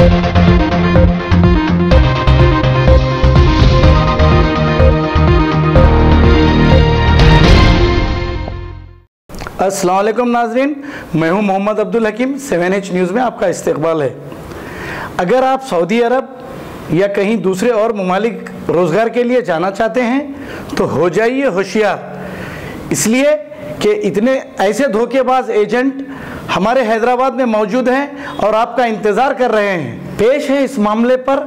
अस्सलाम वालेकुम नाजरीन, मैं हूं मोहम्मद अब्दुल हकीम। 7H न्यूज़ में आपका इस्तकबाल है। अगर आप सऊदी अरब या कहीं दूसरे और ममालिक रोज़गार के लिए जाना चाहते हैं तो हो जाइए होशियार, इसलिए कि इतने ऐसे धोखेबाज एजेंट हमारे हैदराबाद में मौजूद हैं और आपका इंतज़ार कर रहे हैं। पेश है इस मामले पर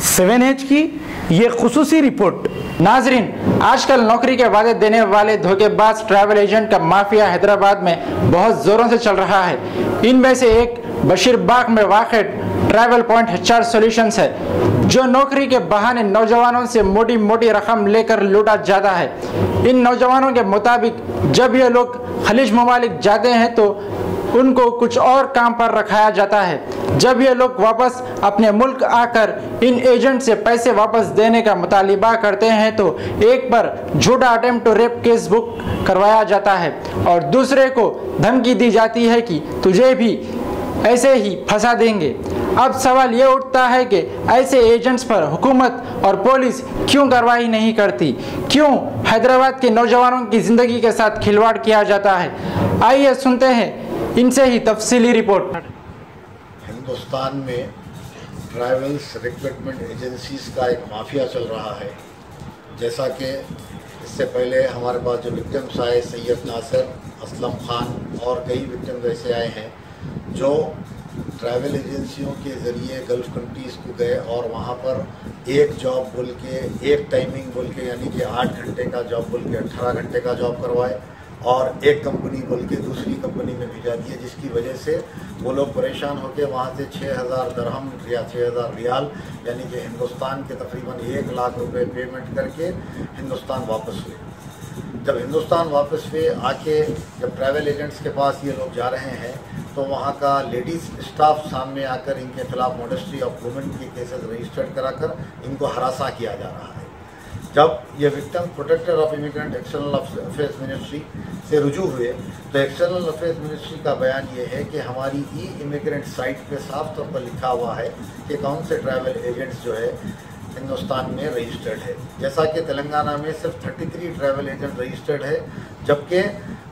7H की ये खुसूसी रिपोर्ट। नाजरीन, आजकल नौकरी के वादे देने वाले धोखेबाज ट्रैवल एजेंट का माफिया हैदराबाद में बहुत जोरों से चल रहा है। इनमें से एक बशीरबाग में वाक़ ट्रैवल पॉइंट HR सॉल्यूशंस है, जो नौकरी के बहाने नौजवानों से मोटी मोटी रकम लेकर लूटा जाता है। इन नौजवानों के मुताबिक जब ये लोग खलीज ममालिक जाते हैं तो उनको कुछ और काम पर रखाया जाता है। जब ये लोग वापस अपने मुल्क आकर इन एजेंट से पैसे वापस देने का मुतालिबा करते हैं तो एक पर झूठा attempt to rape case book करवाया जाता है और दूसरे को धमकी दी जाती है कि तुझे भी ऐसे ही फंसा देंगे। अब सवाल ये उठता है कि ऐसे एजेंट्स पर हुकूमत और पुलिस क्यों कार्रवाई नहीं करती? क्यों हैदराबाद के नौजवानों की ज़िंदगी के साथ खिलवाड़ किया जाता है? आइए सुनते हैं इनसे ही तफसीली रिपोर्ट। हिंदुस्तान में ट्रैवल्स रिक्रूटमेंट एजेंसीज का एक माफिया चल रहा है। जैसा कि इससे पहले हमारे पास जो विक्टिम्स आए, सैयद नासिर, असलम खान और कई विक्टिम्स ऐसे आए हैं जो ट्रैवल एजेंसियों के ज़रिए गल्फ़ कंट्रीज़ को गए और वहाँ पर एक जॉब बोल के, एक टाइमिंग बोल के, यानी कि 8 घंटे का जॉब बोल के 18 घंटे का जॉब करवाए और एक कंपनी बोल के दूसरी कंपनी में भिजा दिए, जिसकी वजह से वो लोग परेशान होकर वहाँ से 6000 दरहम या 6000 रियाल यानी कि हिंदुस्तान के तकरीबन 1 लाख रुपए पेमेंट करके हिंदुस्तान वापस हुए। जब हिंदुस्तान वापस हुए आके जब ट्रैवल एजेंट्स के पास ये लोग जा रहे हैं तो वहाँ का लेडीज़ स्टाफ सामने आकर इनके खिलाफ मॉडेस्टी ऑफ वुमेन के केसेस रजिस्टर्ड कराकर इनको हरासा किया जा रहा है। जब ये victim protector of immigrant external affairs ministry से रुजू हुए तो एक्सटर्नल अफेयर्स मिनिस्ट्री का बयान ये है कि हमारी इमिग्रेंट साइट पे साफ तौर पर लिखा हुआ है कि कौन से ट्रैवल एजेंट्स जो है हिंदुस्तान में रजिस्टर्ड है। जैसा कि तेलंगाना में सिर्फ 33 ट्रैवल एजेंट रजिस्टर्ड है, जबकि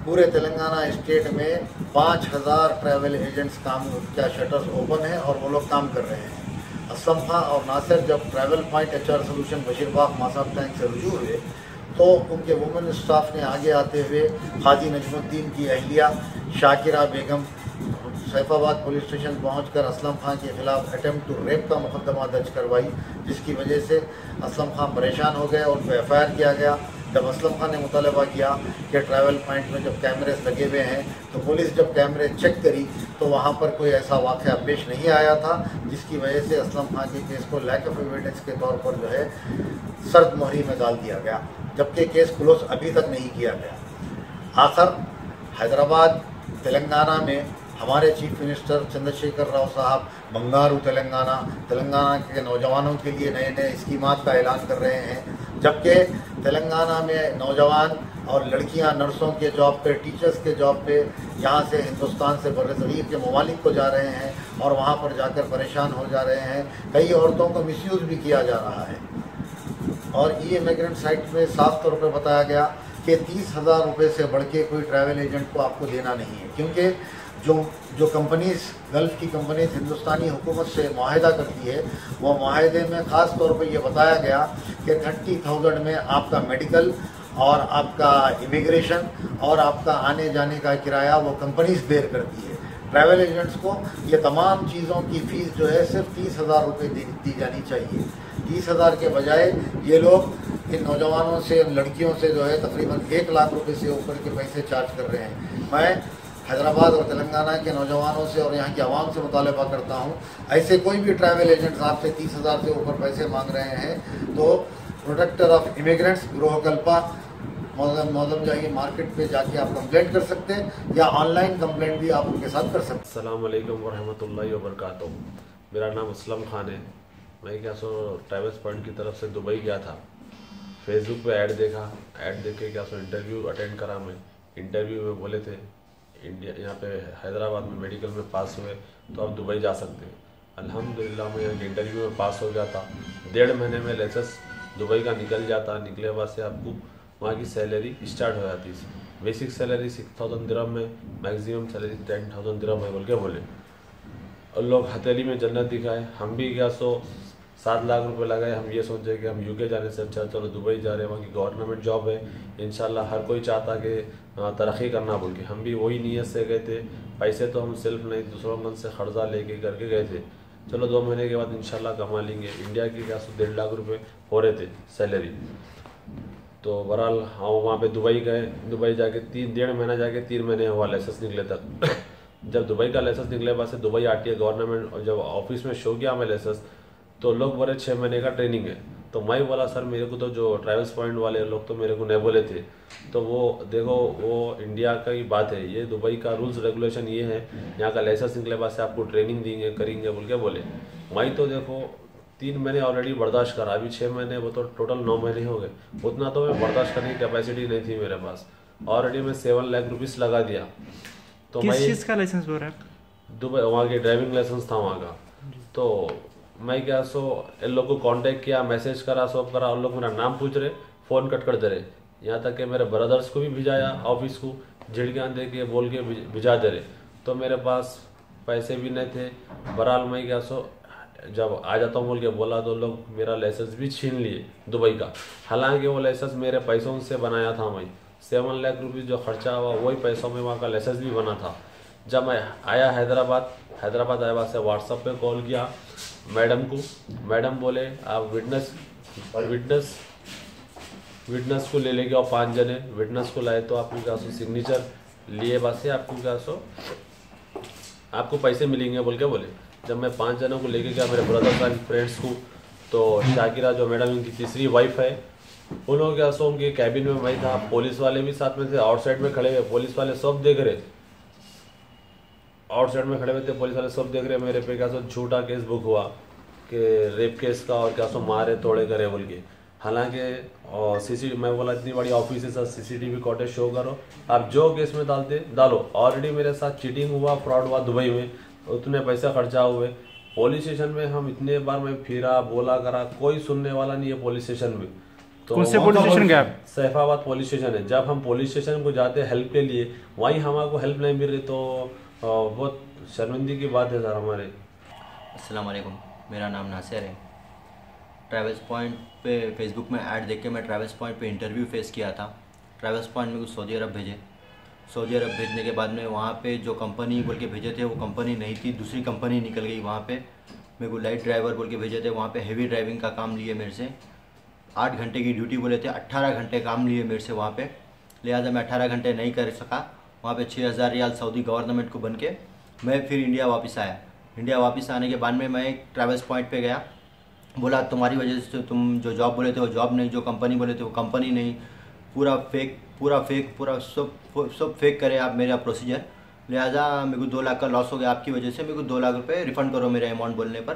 पूरे तेलंगाना स्टेट में 5000 ट्रैवल एजेंट्स काम का शटर्स ओपन है और वो लोग काम कर रहे हैं। असलम खान और नासिर जब travel point HR solution Basheerbagh Masab Tank से रुजू हुए तो उनके वुमेन स्टाफ ने आगे आते हुए हाजी नजमुद्दीन की अहलिया शाकिरा बेगम सैफाबाद पुलिस स्टेशन पहुंचकर असलम खान के खिलाफ अटेम्प्ट टू रेप का मुकदमा दर्ज करवाई, जिसकी वजह से असलम खान परेशान हो गए और FIR किया गया। जब असलम खान ने मुतालबा किया कि ट्रैवल पॉइंट में जब कैमरेस लगे हुए हैं तो पुलिस जब कैमरे चेक करी तो वहाँ पर कोई ऐसा वाक़या पेश नहीं आया था, जिसकी वजह से असलम खान के केस को लैक ऑफ एविडेंस के तौर पर जो है सर्द मोहरी में डाल दिया गया, जबकि केस क्लोज अभी तक नहीं किया गया। आखिर हैदराबाद तेलंगाना में हमारे चीफ मिनिस्टर चंद्रशेखर राव साहब बंगारू तेलंगाना के नौजवानों के लिए नए नए स्कीमात का ऐलान कर रहे हैं, जबकि तेलंगाना में नौजवान और लड़कियां नर्सों के जॉब पे, टीचर्स के जॉब पे यहाँ से हिंदुस्तान से बर्र-ए-सग़ीर के ममालिक को जा रहे हैं और वहाँ पर जाकर परेशान हो जा रहे हैं। कई औरतों को मिसयूज़ भी किया जा रहा है और इमिग्रेंट साइट में साफ तौर पर बताया गया कि 30,000 रुपये से बढ़ के कोई ट्रैवल एजेंट को आपको देना नहीं है, क्योंकि जो कंपनीज़ गल्फ़ की कंपनीज़ हिंदुस्तानी हुकूमत से मुआहिदा करती है वो मुआहिदे में ख़ास तौर पर यह बताया गया कि 30,000 में आपका मेडिकल और आपका इमिग्रेशन और आपका आने जाने का किराया वो कंपनीज़ बेयर करती है। ट्रैवल एजेंट्स को ये तमाम चीज़ों की फ़ीस जो है सिर्फ 30,000 रुपये दी जानी चाहिए। 30,000 के बजाय ये लोग इन नौजवानों से, लड़कियों से जो है तकरीबन 1 लाख रुपए से ऊपर के पैसे चार्ज कर रहे हैं। मैं हैदराबाद और तेलंगाना के नौजवानों से और यहाँ की आवाम से मुतालबा करता हूँ, ऐसे कोई भी ट्रैवल एजेंट्स आपसे 30,000 से ऊपर पैसे मांग रहे हैं तो प्रोटेक्टर ऑफ इमिग्रेंट्स गृह कल्पा मौजम जाइए मार्केट पे जाके आप कंप्लेंट कर सकते हैं या ऑनलाइन कंप्लेंट भी आप उनके साथ कर सकते हैं। अस्सलाम वालेकुम वरहमतुल्लाहि वबरकातुहू। मेरा नाम असलम खान है। मैं क्या ट्रैवल्स पॉइंट की तरफ से दुबई गया था। फेसबुक पे ऐड देखा, ऐड देख के इंटरव्यू अटेंड करा। मैं इंटरव्यू में बोले थे इंडिया यहाँ पे हैदराबाद में मेडिकल में पास हुए तो आप दुबई जा सकते हैं। अल्हम्दुलिल्लाह मैं यहाँ के इंटरव्यू में पास हो गया था। 1.5 महीने में लाइसेंस दुबई का निकल जाता। निकले बाद से आपको वहाँ की सैलरी स्टार्ट हो जाती है। बेसिक सैलरी 6,000 दिरहम में, मैक्सिमम सैलरी 10,000 दिरहम है बोल के बोले। और लोग हथेली में जन्नत दिखाए। हम भी क्या 7 लाख रुपए लगाए। हम ये सोचे कि हम यूके जाने से अच्छा चलो दुबई जा रहे हैं, वहाँ की गवर्नमेंट जॉब है, इंशाल्लाह हर कोई चाहता कि तरक्की करना बोल के। हम भी वही नीयत से गए थे। पैसे तो हम सिर्फ नहीं, दूसरों मन से कर्जा लेके करके गए थे। चलो 2 महीने के बाद इंशाल्लाह कमा लेंगे। इंडिया की क्या 1.5 लाख रुपए हो रहे थे सैलरी। तो बहरहाल हाँ वहाँ पे दुबई गए। दुबई जाके 1.5 महीना जाके 3 महीने हुआ लाइसेंस निकले तक। जब दुबई का लाइसेंस निकले बाद से दुबई आती है गवर्नमेंट, और जब ऑफिस में शो किया हमें लाइसेंस तो लोग बोले 6 महीने का ट्रेनिंग है। तो मैं बोला सर मेरे को तो जो ट्रैवल्स पॉइंट वाले लोग तो मेरे को नहीं बोले थे। तो वो देखो वो इंडिया का ही बात है, ये दुबई का रूल्स रेगुलेशन ये है, यहाँ का लाइसेंस निकले बाद से आपको ट्रेनिंग देंगे करेंगे बोल के बोले। मैं तो देखो 3 महीने ऑलरेडी बर्दाश्त करा, अभी 6 महीने, वो तो टोटल 9 महीने हो गए। उतना तो मैं बर्दाश्त करने की कैपेसिटी नहीं थी मेरे पास। ऑलरेडी मैं 7 लाख रुपीज़ लगा दिया। तो किस चीज़ का लाइसेंस हो रहा है? दुबई वहाँ की ड्राइविंग लाइसेंस था वहाँ का। तो मैं क्या इन लोग को कांटेक्ट किया, मैसेज करा, सब करा। उन लोग मेरा नाम पूछ रहे, फ़ोन कट कर दे रहे। यहाँ तक कि मेरे ब्रदर्स को भी भिजाया ऑफिस को, झिड़कियाँ दे के बोल के भिजा दे रहे। तो मेरे पास पैसे भी नहीं थे। बहरहाल मैं क्या जब आ जाता हूँ बोल के बोला तो लोग मेरा लाइसेंस भी छीन लिए दुबई का। हालांकि वो लाइसेंस मेरे पैसों से बनाया था। मैं 7 लाख रुपीज़ जो खर्चा हुआ वही पैसों में वहाँ का लाइसेंस भी बना था। जब मैं आया हैदराबाद आया बाद से व्हाट्सएप पे कॉल किया मैडम को। मैडम बोले आप विटनेस को ले लेके आओ 5 जने। विटनेस को लाए तो आपको क्या सिग्नेचर लिए बाद से आपको क्या आपको पैसे मिलेंगे बोल के बोले। जब मैं 5 जनों को लेके गया मेरे ब्रदर्स एंड फ्रेंड्स को, तो शाकिरा जो मैडम इनकी तीसरी वाइफ है, उन लोगों क्या उनके कैबिन में मैं था। पुलिस वाले भी साथ में थे, आउटसाइड में खड़े हुए पुलिस वाले सब देख रहे। आउटसाइड में खड़े हुए थे पुलिस वाले सब देख रहे। मेरे पे क्या झूठा केस बुक हुआ कि रेप केस का, और क्या मारे तोड़े करे बोल के। हालांकि मैं बोला इतनी बड़ी ऑफिस है सर, CCTV फुटेज शो करो, आप जो केस में डालो। ऑलरेडी मेरे साथ चीटिंग हुआ, फ्रॉड हुआ दुबई में, उतने पैसे खर्चा हुए। पुलिस स्टेशन में हम इतने बार मैं फिरा बोला करा, कोई सुनने वाला नहीं है पुलिस स्टेशन में। तो कौन से पुलिस स्टेशन गए? सैफाबाद पुलिस स्टेशन है। जब हम पुलिस स्टेशन को जाते हेल्प के लिए, वहीं हमको हेल्प नहीं मिल रही, तो बहुत शर्मिंदगी की बात है सर हमारे। अस्सलाम वालेकुम, मेरा नाम नासिर है। ट्रैवल्स पॉइंट पे फेसबुक में ऐड देख के मैं ट्रैवल्स पॉइंट पे इंटरव्यू फेस किया था। ट्रैवल्स पॉइंट में कुछ सऊदी अरब भेजे। सऊदी अरब भेजने के बाद में वहाँ पे जो कंपनी बोल के भेजे थे वो कंपनी नहीं थी, दूसरी कंपनी निकल गई। वहाँ पे मेरे को लाइट ड्राइवर बोल के भेजे थे, वहाँ पे हेवी ड्राइविंग का काम लिए मेरे से। 8 घंटे की ड्यूटी बोले थे, 18 घंटे काम लिए मेरे से वहाँ पे। लिहाजा मैं 18 घंटे नहीं कर सका। वहाँ पे 6,000 रियाल सऊदी गवर्नमेंट को बन के मैं फिर इंडिया वापस आया। इंडिया वापस आने के बाद में मैं एक ट्रैवल्स पॉइंट पे गया। बोला तुम्हारी वजह से तुम जो जॉब बोले थे वो जॉब नहीं, जो कंपनी बोले थे वो कंपनी नहीं, पूरा फेक सब फेक करे आप मेरा प्रोसीजर। लिहाजा मेरे को 2 लाख का लॉस हो गया आपकी वजह से। मेरे को 2 लाख रुपए रिफ़ंड करो मेरे अमाउंट बोलने पर।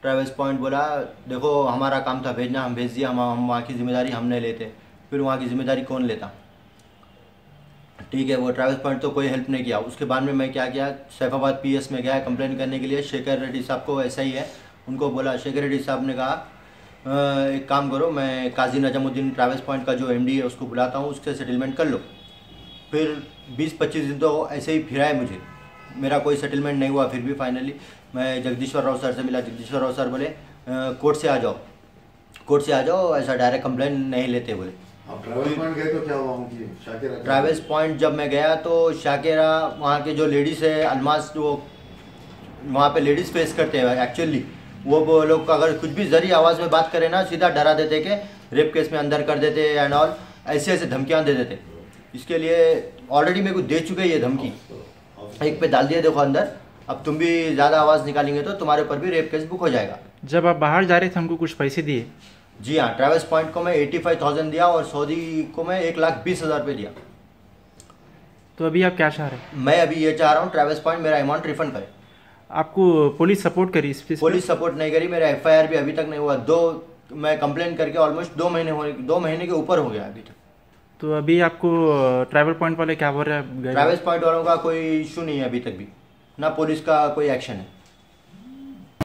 ट्रैवल्स पॉइंट बोला देखो हमारा काम था भेजना, हम भेज दिया, हम वहाँ की जिम्मेदारी हम नहीं लेते। फिर वहाँ की जिम्मेदारी कौन लेता? ठीक है, वो ट्रैवल्स पॉइंट तो कोई हेल्प नहीं किया। उसके बाद में मैं क्या किया, सैफाबाद PS में गया कंप्लेन करने के लिए। शेखर रेड्डी साहब को ऐसा ही है, उनको बोला। शेखर रेड्डी साहब ने कहा एक काम करो, मैं काजी नजमुद्दीन ट्रैवल्स पॉइंट का जो MD है उसको बुलाता हूँ, उससे सेटलमेंट कर लो। फिर 20-25 दिन तो ऐसे ही फिराए मुझे, मेरा कोई सेटलमेंट नहीं हुआ। फिर भी फाइनली मैं जगदीश्वर राव सर से मिला। जगदीश्वर राव सर बोले कोर्ट से आ जाओ, ऐसा डायरेक्ट कंप्लेन नहीं लेते बोले। ट्रैवल्स पॉइंट गए तो क्या हुआ उनकी? ट्रैवल्स पॉइंट जब मैं गया तो शाकिरा वहाँ के जो लेडीज़ है अलमास, वो वहाँ पे लेडीज़ फेस करते हैं एक्चुअली। वो लोग अगर कुछ भी जरी आवाज़ में बात करें ना, सीधा डरा देते कि रेप केस में अंदर कर देते एंड ऑल, ऐसे धमकियाँ दे देते। इसके लिए ऑलरेडी मेरे को दे चुके ये धमकी, एक पे डाल दिए देखो अंदर, अब तुम भी ज़्यादा आवाज़ निकालेंगे तो तुम्हारे ऊपर भी रेप केस बुक हो जाएगा। जब आप बाहर जा रहे थे हमको कुछ पैसे दिए? जी हाँ, ट्रैवल्स पॉइंट को मैं 85,000 दिया और सऊदी को मैं 1,20,000 रुपये दिया। तो अभी आप क्या चाह रहे हैं? मैं अभी ये चाह रहा हूँ ट्रैवल्स पॉइंट मेरा अमाउंट रिफंड करे। आपको पुलिस सपोर्ट करी इस पे? पुलिस सपोर्ट नहीं करी, मेरा FIR भी अभी तक नहीं हुआ। मैं कंप्लेन करके ऑलमोस्ट 2 महीने के ऊपर हो गया अभी तक। तो अभी आपको ट्रैवल पॉइंट वाले क्या बोल रहे हैं? ट्रैवल्स पॉइंट वालों का कोई इशू नहीं है अभी तक भी, ना पुलिस का कोई एक्शन है।